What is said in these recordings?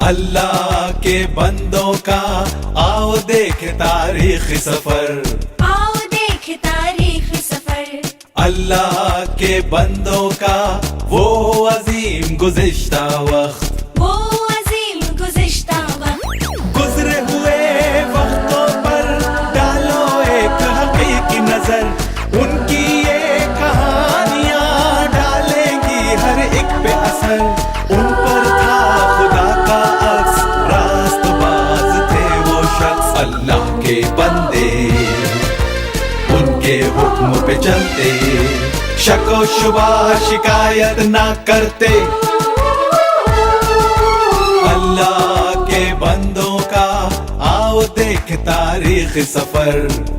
अल्लाह के बंदों का आओ देखे तारीख सफर, आओ देखे तारीख सफर। अल्लाह के बंदों का वो अजीम गुज़िश्ता वक्त, वो अजीम गुज़िश्ता वक्त। गुजरे हुए वक्तों पर डालो एक हकीकी नजर, उनकी ये कहानियां डालेंगी हर एक पे असर। उन पर था खुदा का अक्स, रास्तबाज थे वो शख्स। अल्लाह के बंदे उनके हुक्म पे चलते, शको शुबा शिकायत ना करते। अल्लाह के बंदों का आओ देख तारीख सफर।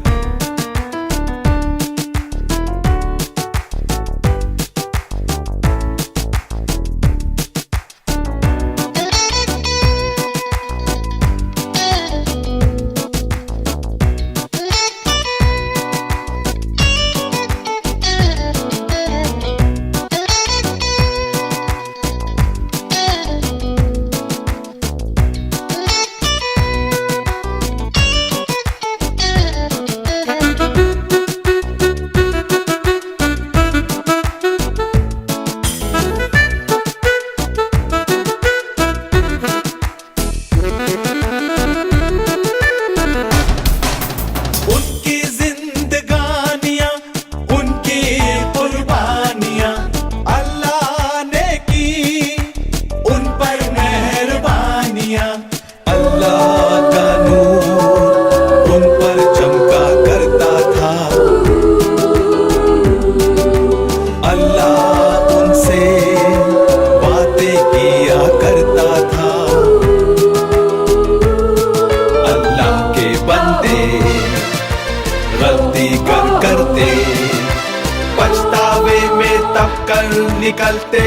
पछतावे में तब कर निकलते।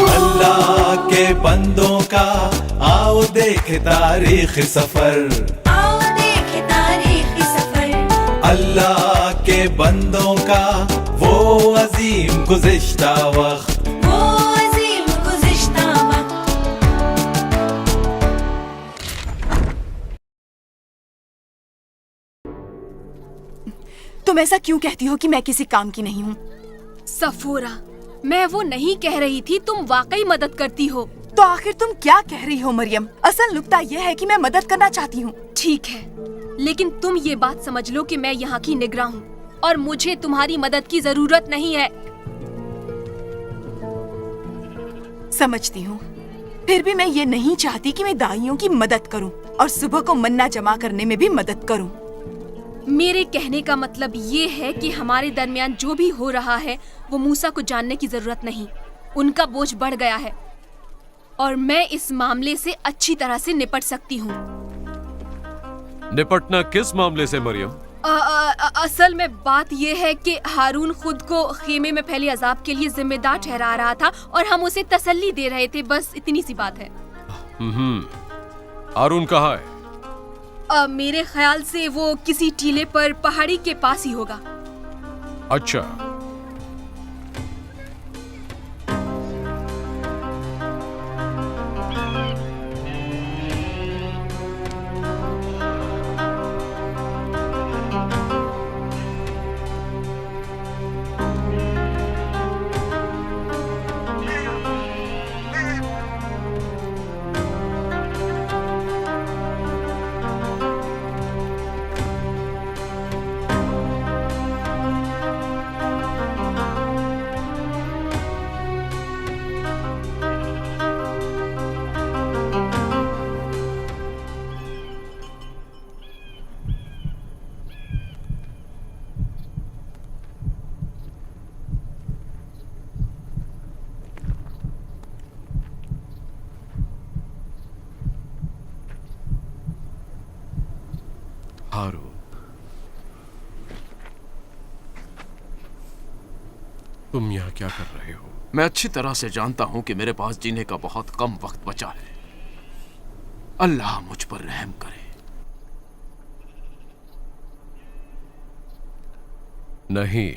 अल्लाह के बंदों का आओ देखे तारीख सफर, आओ देखे तारीख सफर। अल्लाह के बंदों का वो अजीम गुज़िश्ता वक्त, वो अजीम गुज़िश्ता वक्त। तुम ऐसा क्यों कहती हो कि मैं किसी काम की नहीं हूँ? सफूरा, मैं वो नहीं कह रही थी, तुम वाकई मदद करती हो। तो आखिर तुम क्या कह रही हो मरियम? असल नुक्ता ये है कि मैं मदद करना चाहती हूँ। ठीक है, लेकिन तुम ये बात समझ लो कि मैं यहाँ की निगरान हूँ और मुझे तुम्हारी मदद की जरूरत नहीं है। समझती हूँ, फिर भी मैं ये नहीं चाहती कि मैं दाइयों की मदद करूँ और सुबह को मन्ना जमा करने में भी मदद करूँ। मेरे कहने का मतलब ये है कि हमारे दरमियान जो भी हो रहा है वो मूसा को जानने की जरूरत नहीं। उनका बोझ बढ़ गया है और मैं इस मामले से अच्छी तरह से निपट सकती हूँ। निपटना किस मामले से मरियम? असल में बात ये है कि हारून खुद को खेमे में फैले अजाब के लिए जिम्मेदार ठहरा रहा था और हम उसे तसल्ली दे रहे थे, बस इतनी सी बात है। हारून कहाँ है? मेरे ख्याल से वो किसी टीले पर पहाड़ी के पास ही होगा। अच्छा, हारून, तुम यहाँ क्या कर रहे हो? मैं अच्छी तरह से जानता हूं कि मेरे पास जीने का बहुत कम वक्त बचा है। अल्लाह मुझ पर रहम करे। नहीं,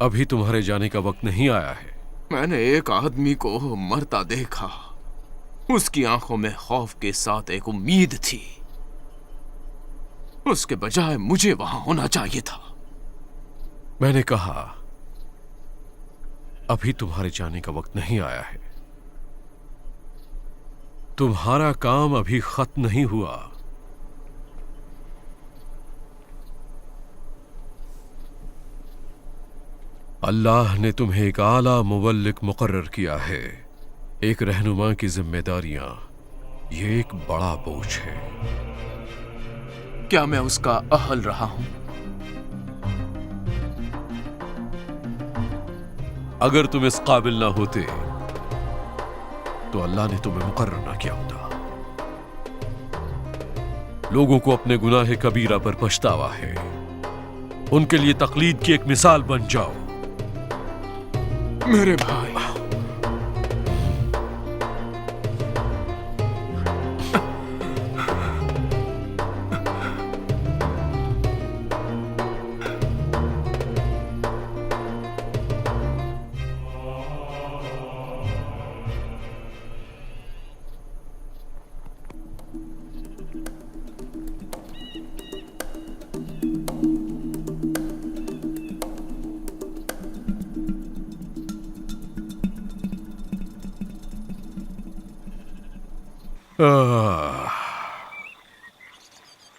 अभी तुम्हारे जाने का वक्त नहीं आया है। मैंने एक आदमी को मरता देखा। उसकी आंखों में खौफ के साथ एक उम्मीद थी। उसके बजाय मुझे वहां होना चाहिए था। मैंने कहा अभी तुम्हारे जाने का वक्त नहीं आया है। तुम्हारा काम अभी खत्म नहीं हुआ। अल्लाह ने तुम्हें एक आला मुवल्लिक मुकर्रर किया है। एक रहनुमा की जिम्मेदारियां ये एक बड़ा बोझ है। क्या मैं उसका अहल रहा हूं? अगर तुम इस काबिल ना होते तो अल्लाह ने तुम्हें मुकर्रर ना किया होता। लोगों को अपने गुनाह कबीरा पर पछतावा है। उनके लिए तकलीद की एक मिसाल बन जाओ। मेरे भाई,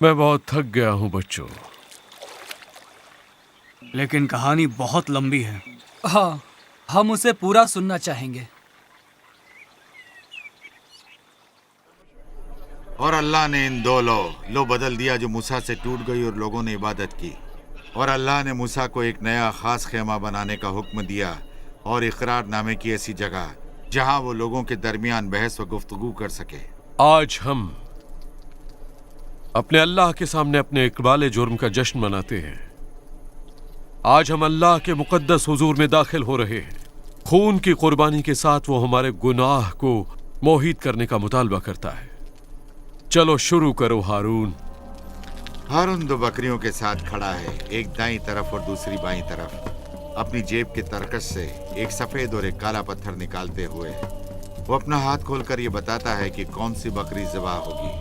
मैं बहुत थक गया हूं बच्चों। लेकिन कहानी बहुत लंबी है। हाँ, हम उसे पूरा सुनना चाहेंगे। और अल्लाह ने इन दो लो बदल दिया जो मूसा से टूट गई और लोगों ने इबादत की। और अल्लाह ने मूसा को एक नया खास खेमा बनाने का हुक्म दिया और इकरारनामे की ऐसी जगह जहां वो लोगों के दरमियान बहस व गुफ्तगू कर सके। आज हम अपने अल्लाह के सामने अपने इकबाल जुर्म का जश्न मनाते हैं। आज हम अल्लाह के मुकद्दस हुजूर में दाखिल हो रहे हैं। खून की कुर्बानी के साथ वो हमारे गुनाह को मोहित करने का मुतालबा करता है। चलो शुरू करो हारून। हारून दो बकरियों के साथ खड़ा है, एक दाईं तरफ और दूसरी बाईं तरफ। अपनी जेब के तरकश से एक सफेद और एक काला पत्थर निकालते हुए वो अपना हाथ खोलकर ये बताता है कि कौन सी बकरी ज़िबा होगी।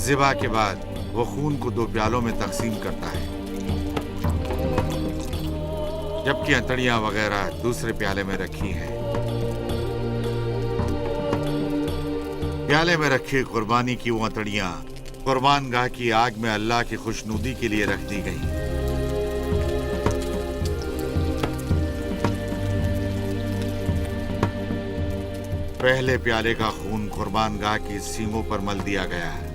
ज़िबा के बाद वो खून को दो प्यालों में तकसीम करता है, जबकि अंतड़ियां वगैरह दूसरे प्याले में रखी हैं। प्याले में रखी कुर्बानी की वो अंतड़ियां कुर्बान गाह की आग में अल्लाह की खुशनुदी के लिए रख दी गई। पहले प्याले का खून कुर्बान गाह की सींगों पर मल दिया गया है।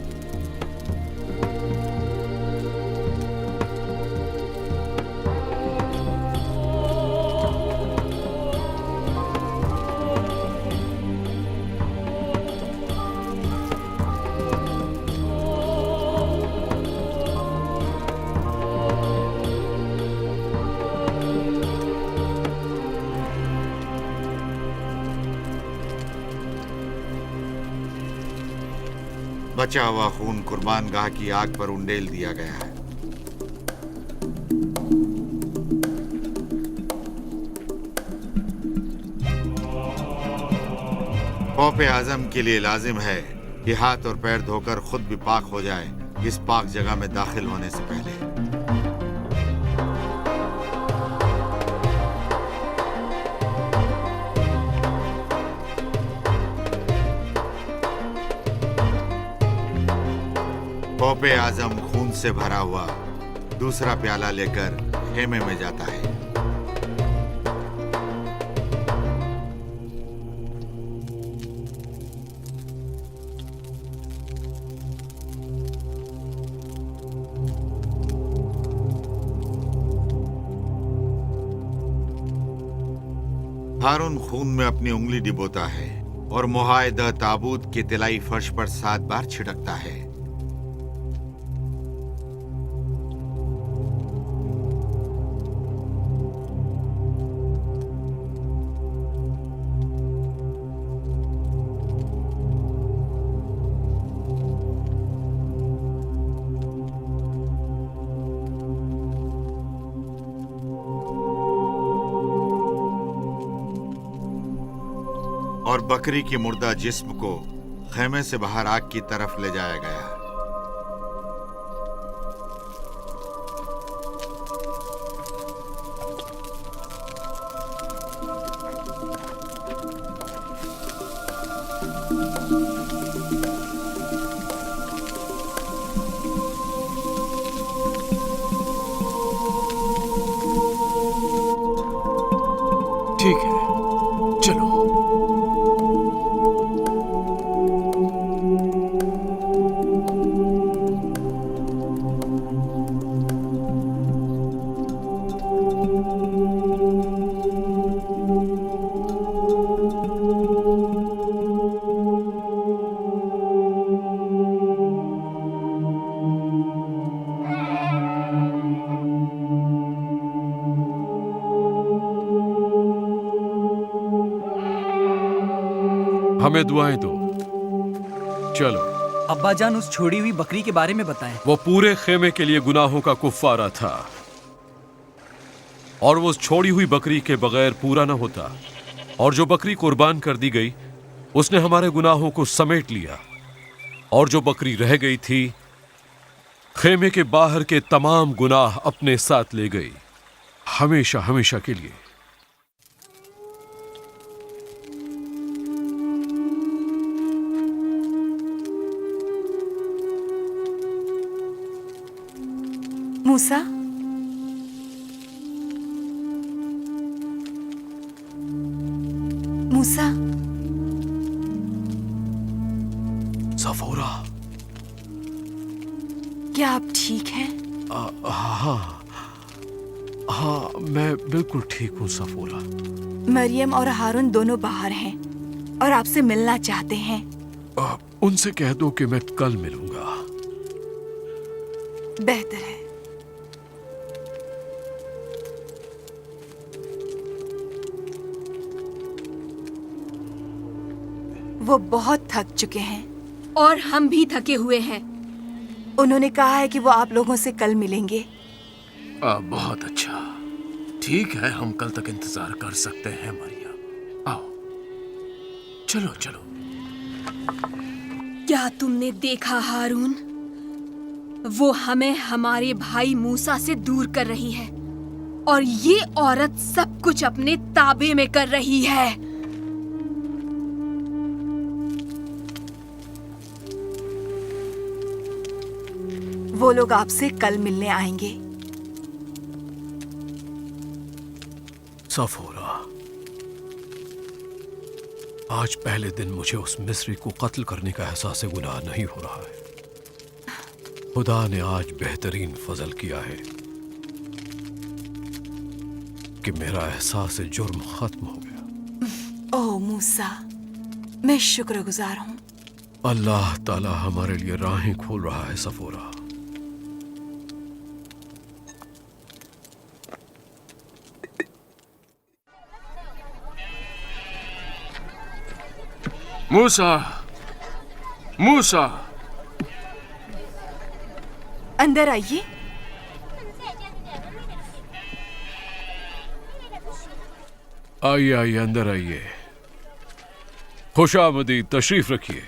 बचा हुआ खून कुर्बान गाह की आग पर उंडेल दिया गया है। खौफ आजम के लिए लाजिम है कि हाथ और पैर धोकर खुद भी पाक हो जाए इस पाक जगह में दाखिल होने से पहले। खौफ आजम खून से भरा हुआ दूसरा प्याला लेकर खेमे में जाता है। हारून खून में अपनी उंगली डिबोता है और मुहायदा ताबूत के तिलाई फर्श पर 7 बार छिड़कता है। और बकरी की मुर्दा जिस्म को खेमे से बाहर आग की तरफ ले जाया गया। ठीक है, चलो। हमें दुआएं दो। चलो। अब्बाजान, उस छोड़ी हुई बकरी के बारे में बताएं। वो पूरे खेमे के लिए गुनाहों का कुफ्फारा था, और वो उस छोड़ी हुई बकरी के बगैर पूरा न होता। और जो बकरी कुर्बान कर दी गई, उसने हमारे गुनाहों को समेट लिया। और जो बकरी रह गई थी, खेमे के बाहर के तमाम गुनाह अपने साथ ले गई, हमेशा हमेशा के लिए। मूसा, मूसा, सफोरा, क्या आप ठीक हैं? हाँ, मैं बिल्कुल ठीक हूँ सफोरा। मरियम और हारून दोनों बाहर हैं और आपसे मिलना चाहते हैं। उनसे कह दो कि मैं कल मिलूंगा। बेहतर है। वो बहुत थक चुके हैं। और हम भी थके हुए हैं। उन्होंने कहा है कि वो आप लोगों से कल मिलेंगे। बहुत अच्छा। ठीक है, हम कल तक इंतजार कर सकते हैं मरियम। आओ, चलो चलो। क्या तुमने देखा हारून? वो हमें हमारे भाई मूसा से दूर कर रही है, और ये औरत सब कुछ अपने ताबे में कर रही है। वो लोग आपसे कल मिलने आएंगे। सफोरा, आज पहले दिन मुझे उस मिस्री को कत्ल करने का एहसास गुनाह नहीं हो रहा है। खुदा ने आज बेहतरीन फजल किया है कि मेरा एहसास जुर्म खत्म हो गया। ओह मूसा, मैं शुक्रगुजार हूँ। अल्लाह ताला हमारे लिए राहें खोल रहा है सफोरा। मूसा, मूसा, अंदर आइए। आइए आइए, अंदर आइए। खुशामदीद, तशरीफ रखिए।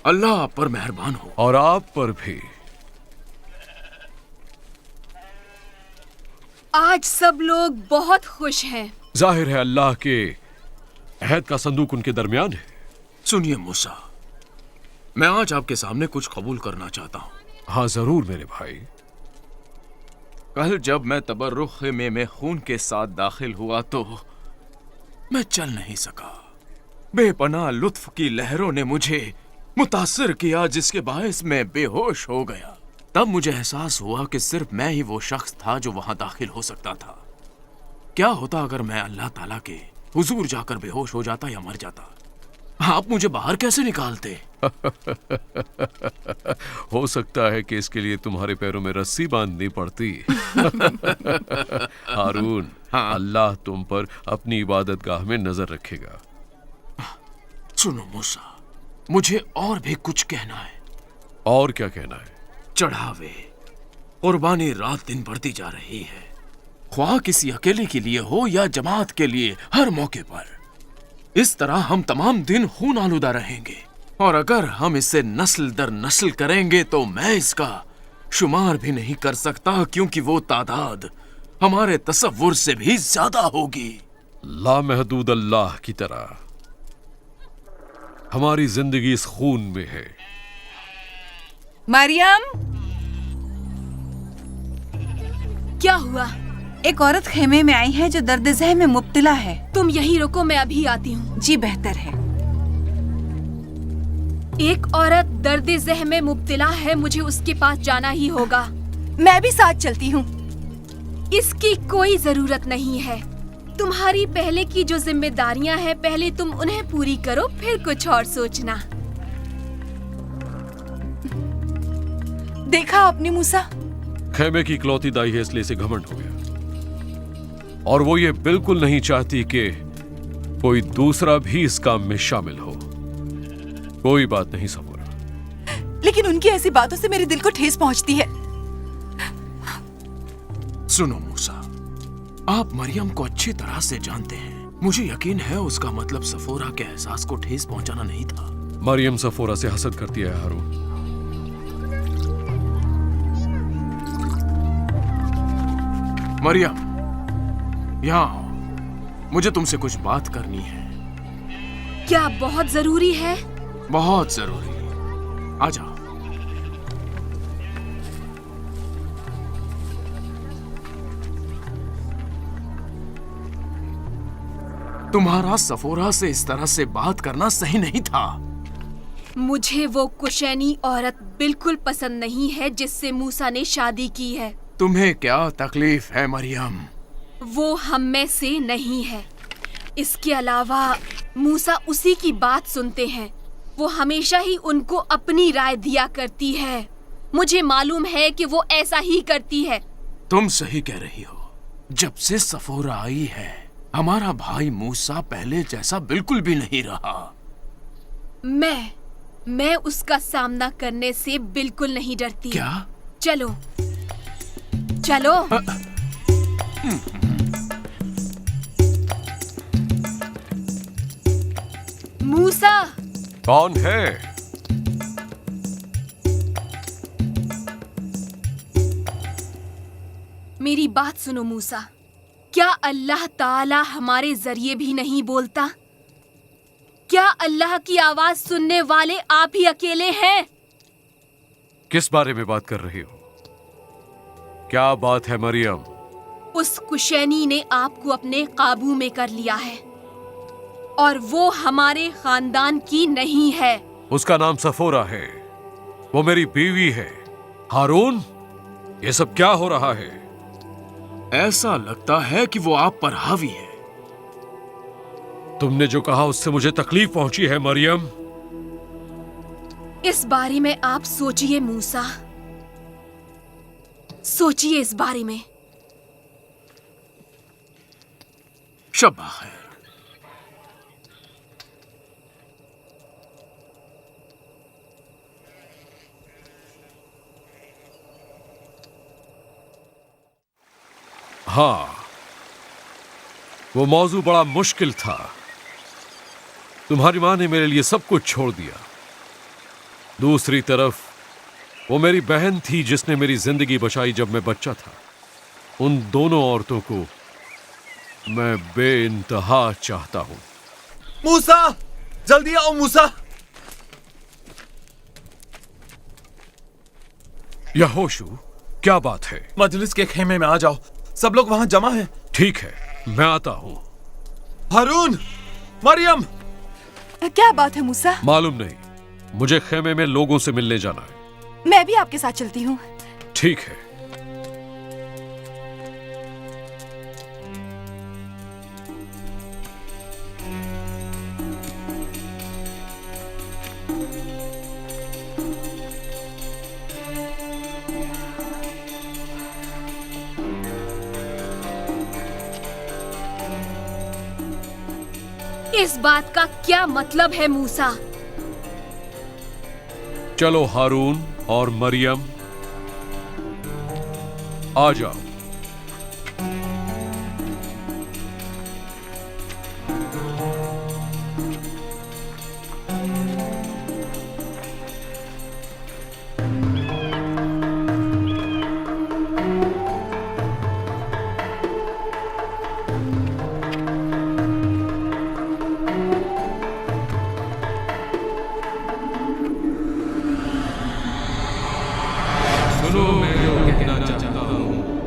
अल्लाह आप पर मेहरबान हो। और आप पर भी। आज सब लोग बहुत खुश हैं। जाहिर है अल्लाह के अहद का संदूक उनके दरमियान है। सुनिए मूसा, मैं आज आपके सामने कुछ कबूल करना चाहता हूँ। हाँ जरूर मेरे भाई। कल जब मैं तबर्रुख में खून के साथ दाखिल हुआ तो मैं चल नहीं सका। बेपनाह लुत्फ की लहरों ने मुझे मुतासिर किया, जिसके बायस मैं बेहोश हो गया। तब मुझे एहसास हुआ कि सिर्फ मैं ही वो शख्स था जो वहां दाखिल हो सकता था। क्या होता अगर मैं अल्लाह ताला के हुजूर जाकर बेहोश हो जाता या मर जाता? आप मुझे बाहर कैसे निकालते? हो सकता है कि इसके लिए तुम्हारे पैरों में रस्सी बांधनी पड़ती। हारून, हाँ। अल्लाह तुम पर अपनी इबादत गाह में नजर रखेगा। सुनो मूसा, मुझे और भी कुछ कहना है। और क्या कहना है? चढ़ावे, कुर्बानी रात दिन बढ़ती जा रही है। ख्वाह किसी अकेले के लिए हो या जमात के लिए, हर मौके पर इस तरह हम तमाम दिन खून आलूदा रहेंगे। और अगर हम इसे नस्ल दर नस्ल करेंगे तो मैं इसका शुमार भी नहीं कर सकता, क्योंकि वो तादाद हमारे तसव्वुर से भी ज्यादा होगी। लामहदूद अल्लाह की तरह हमारी जिंदगी इस खून में है। मरियम, क्या हुआ? एक औरत खेमे में आई है जो दर्द ज़ह में मुब्तला है। तुम यहीं रुको, मैं अभी आती हूँ। जी बेहतर है। एक औरत दर्द ज़ह में मुब्तला है, मुझे उसके पास जाना ही होगा। मैं भी साथ चलती हूँ। इसकी कोई जरूरत नहीं है। तुम्हारी पहले की जो जिम्मेदारियां हैं, पहले तुम उन्हें पूरी करो, फिर कुछ और सोचना। देखा आपने मूसा? खेमे की इकलौती दाई है, इसलिए इसे घमंड हो गया। और वो ये बिल्कुल नहीं चाहती कि कोई दूसरा भी इस काम में शामिल हो। कोई बात नहीं सफूरा। लेकिन उनकी ऐसी बातों से मेरे दिल को ठेस पहुंचती है। सुनो मूसा, आप मरियम को अच्छी तरह से जानते हैं। मुझे यकीन है उसका मतलब सफोरा के एहसास को ठेस पहुंचाना नहीं था। मरियम सफोरा से हसद करती है हारून। मरियम, यहाँ आओ, मुझे तुमसे कुछ बात करनी है। क्या बहुत जरूरी है? बहुत जरूरी। आ जाओ। तुम्हारा सफोरा से इस तरह से बात करना सही नहीं था। मुझे वो कुशैनी औरत बिल्कुल पसंद नहीं है जिससे मूसा ने शादी की है। तुम्हें क्या तकलीफ है मरियम? वो हम में से नहीं है। इसके अलावा मूसा उसी की बात सुनते हैं। वो हमेशा ही उनको अपनी राय दिया करती है। मुझे मालूम है कि वो ऐसा ही करती है। तुम सही कह रही हो। जब से सफोरा आई है, हमारा भाई मूसा पहले जैसा बिल्कुल भी नहीं रहा। मैं उसका सामना करने से बिल्कुल नहीं डरती। क्या? चलो चलो। मूसा, कौन है? मेरी बात सुनो मूसा। क्या अल्लाह ताला हमारे जरिए भी नहीं बोलता? क्या अल्लाह की आवाज सुनने वाले आप ही अकेले हैं? किस बारे में बात कर रही हो? क्या बात है मरियम? उस कुशैनी ने आपको अपने काबू में कर लिया है और वो हमारे खानदान की नहीं है। उसका नाम सफोरा है। वो मेरी बीवी है। हारून, ये सब क्या हो रहा है? ऐसा लगता है कि वो आप पर हावी है। तुमने जो कहा उससे मुझे तकलीफ पहुंची है मरियम। इस बारे में आप सोचिए मूसा, सोचिए इस बारे में। शब्बा खैर। हाँ, वो मौजू बड़ा मुश्किल था। तुम्हारी माँ ने मेरे लिए सब कुछ छोड़ दिया। दूसरी तरफ वो मेरी बहन थी जिसने मेरी जिंदगी बचाई जब मैं बच्चा था। उन दोनों औरतों को मैं बेइंतहा चाहता हूं। मूसा, जल्दी आओ मूसा। यहोशू, क्या बात है? मजलिस के खेमे में आ जाओ, सब लोग वहां जमा हैं। ठीक है, मैं आता हूं। हारून, मरियम। क्या बात है मूसा? मालूम नहीं, मुझे खेमे में लोगों से मिलने जाना है। मैं भी आपके साथ चलती हूँ। ठीक है। इस बात का क्या मतलब है मूसा? चलो हारून और मरियम, आ जाओ।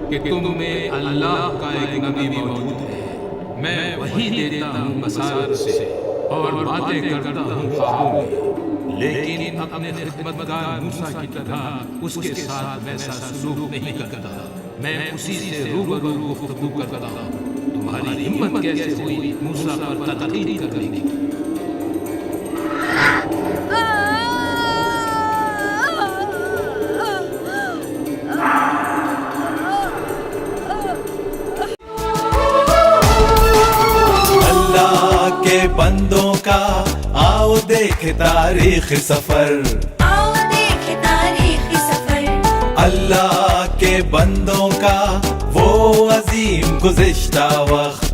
कि तुम में अल्लाह का एक नबी मौजूद है। मैं वही देता हूँ बसारत से और बातें करता हूँ ख्वाबों में, लेकिन अपने खिदमतगार मूसा की तरह उसके साथ वैसा सलूक नहीं करता। मैं उसी से रूबरू गुफ्तगू करता हूँ। तुम्हारी हिम्मत कैसे हुई मूसा पर तनकीद करने की? अल्लाह के बंदों का आओ देखे तारीख सफर, आओ देखे तारीखी सफर। अल्लाह के बंदों का वो अजीम गुज़िश्ता वक्त,